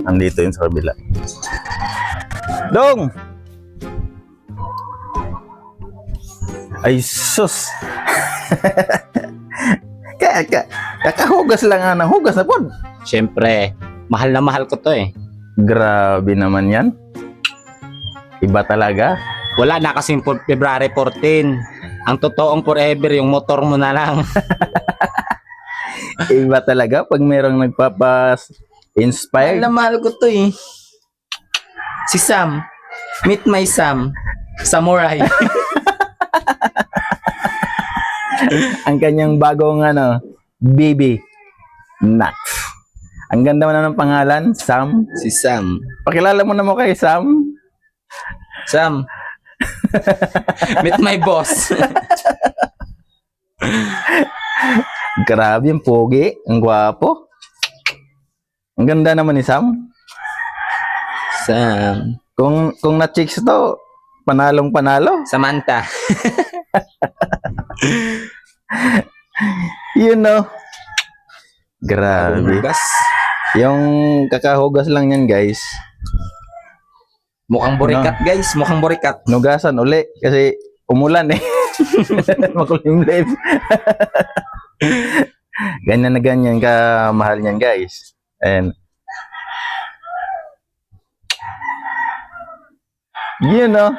Andito yun sa kabila. Dong! Ay, sus! Kakahugas lang nga ng hugas na po. Siyempre, mahal na mahal ko to eh. Grabe naman yan. Iba talaga. Wala na kasing February 14. Ang totoong forever, yung motor mo na lang. Iba talaga pag merong nagpapas-inspire. Mahal na mahal ko to eh. Si Sam. Meet my Sam. Samurai. Ang kanyang bagong baby. Nax. Ang ganda mo na ng pangalan, Sam. Si Sam. Pakilala mo na mo kay Sam. Sam. Meet my boss. Grabe, yung pogi. Ang gwapo. Ang ganda naman ni Sam. Sam. Kung na-chicks to, panalong panalo. Samantha. You know. Grabe. Hugas. Yung kakahugas lang yan, guys. Mukhang burikat guys. Mukhang burikat. Nugasan uli kasi umulan eh. Makulimlim. Ganyan na ganyan ka mahal niyan, guys. And you know,